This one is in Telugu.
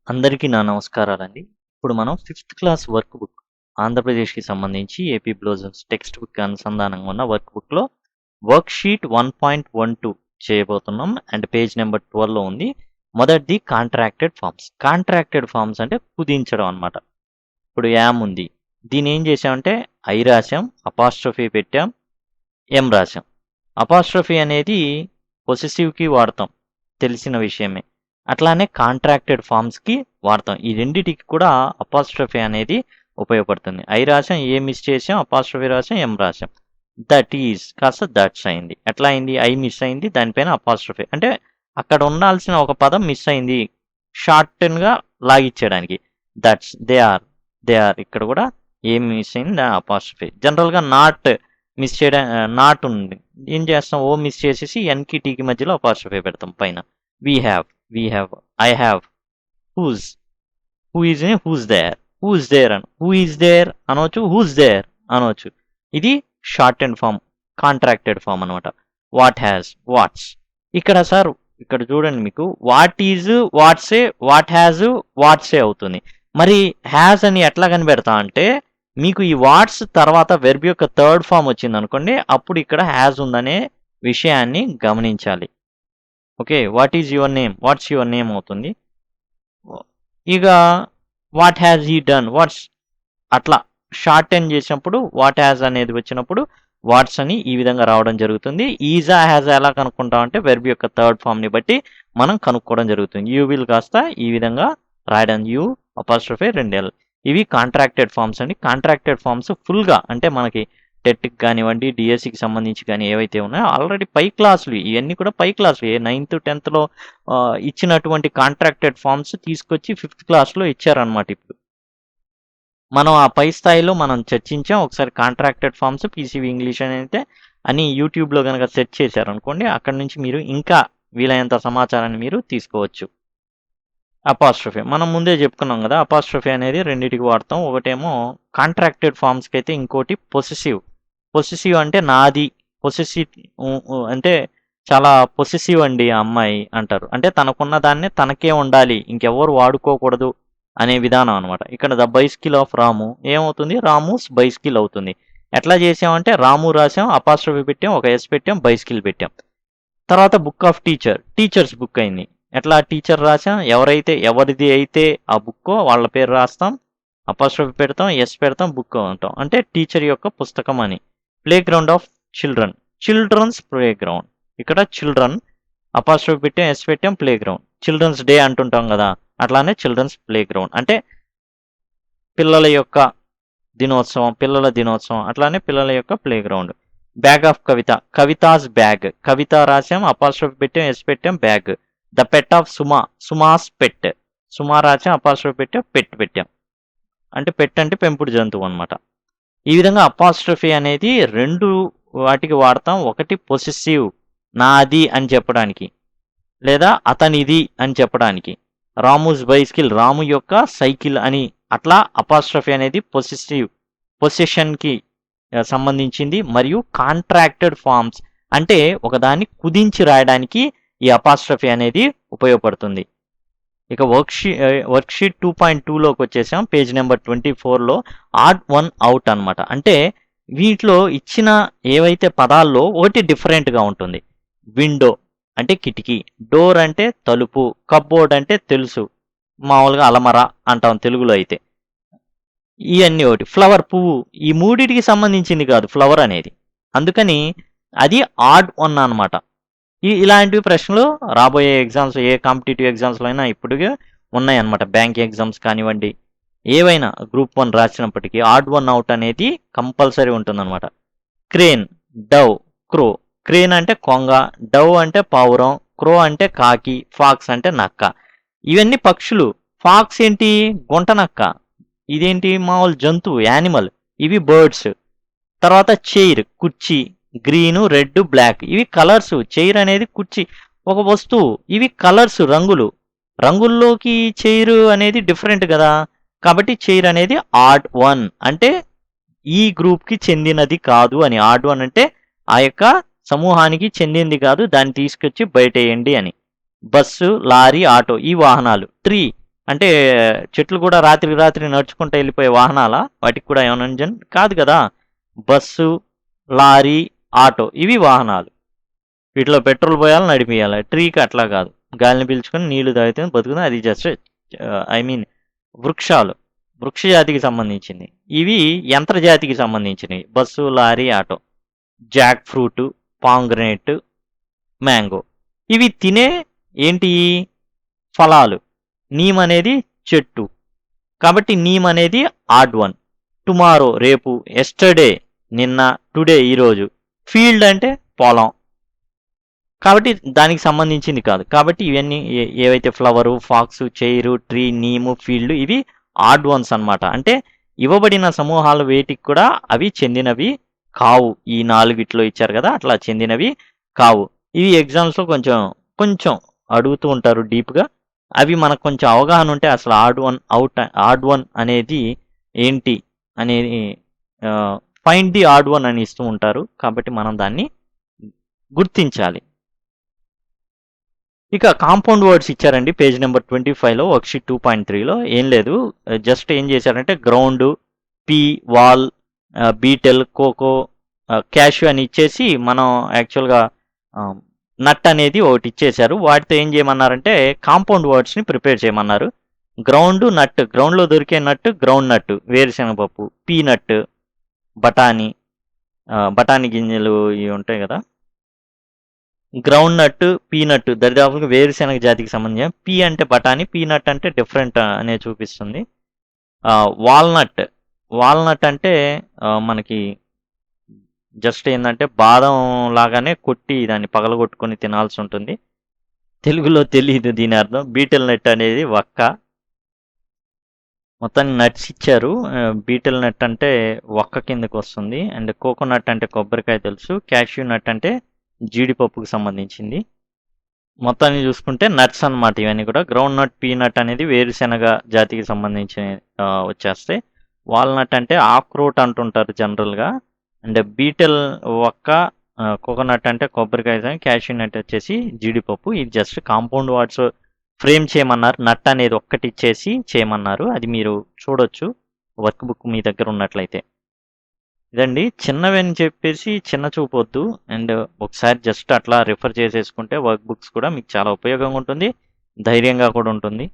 అందరికీ నా నమస్కారాలండి. ఇప్పుడు మనం 5th క్లాస్ వర్క్ బుక్ ఆంధ్రప్రదేశ్‌కి సంబంధించి ఏపీ బ్లౌజర్స్ టెక్స్ట్ బుక్ అనుసంధానంగా ఉన్న వర్క్ బుక్‌లో వర్క్షీట్ 1.12 చేయబోతున్నాం. అండ్ పేజ్ నెంబర్ 12లో ఉంది. మొదటిది కాంట్రాక్టెడ్ ఫార్మ్స్. కాంట్రాక్టెడ్ ఫార్మ్స్ అంటే కుదించడం అన్నమాట. ఇప్పుడు యామ్ ఉంది. దీన్ని ఏం చేసామంటే ఐ రాసాం, అపాస్ట్రోఫీ పెట్టాం, ఎం రాసాం. అపాస్ట్రోఫీ అనేది పొసెసివ్‌కి వాడతాం. తెలిసిన విషయమే. అట్లానే కాంట్రాక్టెడ్ ఫార్మ్స్‌కి వాడతాం. ఈ రెండిటికి కూడా అపాస్ట్రోఫీ అనేది ఉపయోగపడుతుంది. ఐ రాసాం, ఏ మిస్ చేసాం, అపాస్ట్రోఫీ రాసాం, ఎం రాసాం. దట్ ఈజ్ కాస్త దట్స్ అయింది. ఎట్లా అయింది? ఐ మిస్ అయింది, దానిపైన అపాస్ట్రోఫీ. అంటే అక్కడ ఉండాల్సిన ఒక పదం మిస్ అయింది. షార్టన్‌గా లాగిచ్చేయడానికి. దట్స్, దే ఆర్ ఇక్కడ కూడా ఏం మిస్ అయింది? అపాస్ట్రోఫీ. జనరల్‌గా నాట్ మిస్ చేయడం, నాట్ ఉంది. ఏం చేస్తాం? ఓ మిస్ చేసేసి ఎన్‌కి టీకి మధ్యలో అపాస్ట్రోఫీ పెడతాం పైన. we have, I have, whose, who is in, who's there అని. who is there అనవచ్చు, who's there అనవచ్చు. ఇది short and form, contracted form అనమాట. What has, what's. ఇక్కడ సార్ ఇక్కడ చూడండి, మీకు వాట్ ఈజ్, వాట్సే, వాట్ హ్యాజ్, వాట్సే అవుతుంది. మరి హ్యాస్ అని ఎట్లా కనిపెడతా అంటే, మీకు ఈ వాట్స్ తర్వాత వెర్బ్ యొక్క థర్డ్ ఫామ్ వచ్చింది అనుకోండి, అప్పుడు ఇక్కడ హ్యాస్ ఉందనే విషయాన్ని గమనించాలి. Okay, what is your name, what's your name అవుతుంది. ఇక what has he done, what's అట్లా షార్ట్ టెన్ చేసినప్పుడు వాట్ హ్యాజ్ అనేది వచ్చినప్పుడు వాట్స్ అని ఈ విధంగా రావడం జరుగుతుంది. ఈజా హ్యాజ్ ఎలా కనుక్కుంటాం అంటే వెర్బ్ యొక్క థర్డ్ ఫామ్ని బట్టి మనం కనుక్కోవడం జరుగుతుంది. యూ విల్ కాస్త ఈ విధంగా రాయడం, యూ అపాస్ట్రోఫీ 2L. ఇవి కాంట్రాక్టెడ్ ఫార్మ్స్ అండి. కాంట్రాక్టెడ్ ఫార్మ్స్ ఫుల్గా అంటే మనకి టెట్కి కానివ్వండి, డిఎస్సికి సంబంధించి కానీ ఏవైతే ఉన్నాయో ఆల్రెడీ పై క్లాసులు, ఇవన్నీ కూడా పై క్లాసులు 9th 10thలో ఇచ్చినటువంటి కాంట్రాక్టెడ్ ఫార్మ్స్ తీసుకొచ్చి 5th క్లాస్లో ఇచ్చారనమాట. ఇప్పుడు మనం ఆ పై స్థాయిలో మనం చర్చించాం. ఒకసారి కాంట్రాక్టెడ్ ఫార్మ్స్ పీసీవీ ఇంగ్లీష్ అయితే అని యూట్యూబ్లో కనుక సెర్చ్ చేశారనుకోండి, అక్కడ నుంచి మీరు ఇంకా వీలైనంత సమాచారాన్ని మీరు తీసుకోవచ్చు. అపాస్ట్రోఫీ మనం ముందే చెప్పుకున్నాం కదా, అపాస్ట్రోఫీ అనేది రెండింటికి వాడతాం. ఒకటేమో కాంట్రాక్టెడ్ ఫార్మ్స్కి అయితే, ఇంకోటి పొసెసివ్. పొసెసివ్ అంటే నాది, పొసెసివ్ అంటే చాలా పొసెసివ్ అండి ఆ అమ్మాయి అంటారు. అంటే తనకున్న దాన్నే తనకే ఉండాలి, ఇంకెవరు వాడుకోకూడదు అనే విధానం అనమాట. ఇక్కడ ద బైస్కిల్ ఆఫ్ రాము ఏమవుతుంది? రాముస్ బైస్కిల్ అవుతుంది. ఎట్లా చేసామంటే రాము రాసాం, అపాస్ట్రోఫీ పెట్టాం, ఒక ఎస్ పెట్టాం, బైస్కిల్ పెట్టాం. తర్వాత book of teacher, teachers book అయింది. ఎట్లా టీచర్ రాసాం, ఎవరిది అయితే ఆ బుక్ వాళ్ళ పేరు రాస్తాం, అపాస్ట్రోఫీ పెడతాం, ఎస్ పెడతాం, బుక్ అంటాం. అంటే టీచర్ యొక్క పుస్తకం అని. Playground of children, children's playground. ఇక్కడ చిల్డ్రన్ అపాస్ట్రోఫీ పెట్టాం, ఎస్ పెట్టాం, ప్లే గ్రౌండ్. చిల్డ్రన్స్ డే అంటుంటాం కదా, అట్లానే చిల్డ్రన్స్ ప్లే గ్రౌండ్ అంటే పిల్లల యొక్క దినోత్సవం, పిల్లల దినోత్సవం. అట్లానే పిల్లల యొక్క playground. Bag of Kavitha, Kavitha's bag. Kavitha రాసాం, అపాస్ట్రోఫీ పెట్టాం, ఎస్ పెట్టాం, bag. The pet of Suma, Suma's pet. Suma రాసాం, అపాస్ట్రోఫీ పెట్టాం, పెట్ పెట్టాం. అంటే పెట్ అంటే పెంపుడు జంతువు అనమాట. ఈ విధంగా అపాస్ట్రోఫీ అనేది రెండు వాటికి వాడతాం. ఒకటి పొసెసివ్, నాది అని చెప్పడానికి, లేదా అతనిది అని చెప్పడానికి. రాముస్ బైస్కిల్, రాము యొక్క సైకిల్ అని. అట్లా అపాస్ట్రోఫీ అనేది పొసెసివ్, పొసెషన్కి సంబంధించింది. మరియు కాంట్రాక్టెడ్ ఫార్మ్స్ అంటే ఒకదాన్ని కుదించి రాయడానికి ఈ అపాస్ట్రోఫీ అనేది ఉపయోగపడుతుంది. ఇక వర్క్షీట్ 2.2లోకి వచ్చేసాం. పేజ్ నెంబర్ 24లో ఆడ్ వన్ అవుట్ అనమాట. అంటే వీటిలో ఇచ్చిన ఏవైతే పదాల్లో ఒకటి డిఫరెంట్గా ఉంటుంది. విండో అంటే కిటికీ, డోర్ అంటే తలుపు, కప్బోర్డ్ అంటే తెలుసు, మామూలుగా అలమర అంటాం తెలుగులో అయితే. ఇవన్నీ ఒకటి. ఫ్లవర్, పువ్వు, ఈ మూడిటికి సంబంధించింది కాదు ఫ్లవర్ అనేది, అందుకని అది ఆడ్ వన్ అనమాట. ఇలాంటివి ప్రశ్నలు రాబోయే ఎగ్జామ్స్, ఏ కాంపిటేటివ్ ఎగ్జామ్స్లో అయినా ఇప్పటికే ఉన్నాయన్నమాట. బ్యాంక్ ఎగ్జామ్స్ కానివ్వండి, ఏవైనా గ్రూప్ 1 రాసినప్పటికీ ఆడ్ వన్ అవుట్ అనేది కంపల్సరీ ఉంటుందన్నమాట. క్రేన్, డవ్, క్రో. క్రేన్ అంటే కొంగ, డవ్ అంటే పావురం, క్రో అంటే కాకి, ఫాక్స్ అంటే నక్క. ఇవన్నీ పక్షులు. ఫాక్స్ ఏంటి? గుంట నక్క. ఇదేంటి? మామూలు జంతువు, యానిమల్. ఇవి బర్డ్స్. తర్వాత చైర్, కుర్చీ. గ్రీను, రెడ్, బ్లాక్ ఇవి కలర్స్. చైర్ అనేది కుర్చీ, ఒక వస్తువు. ఇవి కలర్స్, రంగులు. రంగుల్లోకి చైర్ అనేది డిఫరెంట్ కదా, కాబట్టి చైర్ అనేది ఆడ్ వన్, అంటే ఈ గ్రూప్కి చెందినది కాదు అని. ఆడ్ వన్ అంటే ఆ యొక్క సమూహానికి చెందింది కాదు, దాన్ని తీసుకొచ్చి బయటేయండి అని. బస్సు, లారీ, ఆటో ఈ వాహనాలు. ట్రీ, అంటే చెట్లు కూడా రాత్రికి రాత్రి నడుచుకుంటూ వెళ్ళిపోయే వాహనాలా? వాటికి కూడా ఏమైనా ఇంజన్ కాదు కదా. బస్సు, లారీ, ఆటో ఇవి వాహనాలు. వీటిలో పెట్రోల్ పోయాలి, నడిపియాలి. ట్రీకి అట్లా కాదు, గాలిని పీల్చుకొని నీళ్లు తాగితే బతుకుతుంది. అది జస్ట్ ఐ మీన్ వృక్షాలు, వృక్ష జాతికి సంబంధించింది. ఇవి యంత్ర జాతికి సంబంధించినవి. Bus, lorry, auto. Jackfruit, pomegranate, mango ఇవి తినే ఏంటి ఫలాలు. నీమ్ అనేది చెట్టు, కాబట్టి నీమ్ అనేది ఆడ్ వన్. టుమారో రేపు, ఎస్టర్డే నిన్న, టుడే ఈరోజు. ఫీల్డ్ అంటే పొలం, కాబట్టి దానికి సంబంధించింది కాదు. కాబట్టి ఇవన్నీ ఏవైతే flower, fox, chair, tree, neem, field ఇవి ఆడ్ వన్స్ అన్నమాట. అంటే ఇవ్వబడిన సమూహాలు వేటికి కూడా అవి చెందినవి కావు. ఈ నాలుగిట్లో ఇచ్చారు కదా, అట్లా చెందినవి కావు. ఇవి ఎగ్జామ్స్లో కొంచెం కొంచెం అడుగుతూ ఉంటారు డీప్గా. అవి మనకు కొంచెం అవగాహన ఉంటే అసలు ఆడ్ వన్ అనేది ఏంటి అనేది ఫైండ్ ది ఆడ్ వన్ అని ఇస్తూ ఉంటారు. కాబట్టి మనం దాన్ని గుర్తించాలి. ఇక కాంపౌండ్ వర్డ్స్ ఇచ్చారండి పేజ్ నెంబర్ 25లో, వర్క్షీట్ 2.3లో. ఏం లేదు, జస్ట్ ఏం చేశారంటే ground, pea, wall, betel, coco, cashew అని ఇచ్చేసి మనం యాక్చువల్గా నట్ అనేది ఒకటి ఇచ్చేశారు. వాటితో ఏం చేయమన్నారంటే కాంపౌండ్ వర్డ్స్ని ప్రిపేర్ చేయమన్నారు. గ్రౌండ్, నట్, గ్రౌండ్లో దొరికే నట్ గ్రౌండ్ నట్, వేరుశనగపప్పు. పీనట్ బఠానీ, బఠానీ గింజలు ఇవి ఉంటాయి కదా. గ్రౌండ్ నట్, పీనట్ దరిదాపుగా వేరుశెనగ జాతికి సంబంధించిన. పీ అంటే బఠానీ, పీనట్ అంటే డిఫరెంట్ అనే చూపిస్తుంది. వాల్నట్, వాల్నట్ అంటే మనకి జస్ట్ ఏంటంటే బాదం లాగానే కొట్టి దాన్ని పగలగొట్టుకొని తినాల్సి ఉంటుంది. తెలుగులో తెలియదు దీని అర్థం. బీటెల్ నట్ అనేది వక్క. మొత్తాన్ని నట్స్ ఇచ్చారు. బీటెల్ నట్ అంటే వక్క కిందకు వస్తుంది. అండ్ కోకోనట్ అంటే కొబ్బరికాయ తెలుసు. క్యాష్యూ నట్ అంటే జీడిపప్పుకు సంబంధించింది. మొత్తాన్ని చూసుకుంటే నట్స్ అన్నమాట ఇవన్నీ కూడా. గ్రౌండ్ నట్, పీనట్ అనేది వేరుశెనగ జాతికి సంబంధించిన వచ్చేస్తాయి. వాల్నట్ అంటే ఆక్రోట్ అంటుంటారు జనరల్గా. అండ్ బీటెల్ వక్క, కోకోనట్ అంటే కొబ్బరికాయ, క్యాష్యూ నట్ వచ్చేసి జీడిపప్పు. ఇది జస్ట్ కాంపౌండ్ వర్డ్స్ ఫ్రేమ్ చేయమన్నారు. నట్ అనేది ఒక్కటి ఇచ్చేసి చేయమన్నారు. అది మీరు చూడొచ్చు వర్క్ బుక్ మీ దగ్గర ఉన్నట్లయితే. ఇదండి, చిన్నవి అని చెప్పేసి చిన్న చూపొద్దు. అండ్ ఒకసారి జస్ట్ అట్లా రిఫర్ చేసేసుకుంటే వర్క్ బుక్స్ కూడా మీకు చాలా ఉపయోగంగా ఉంటుంది, ధైర్యంగా కూడా ఉంటుంది.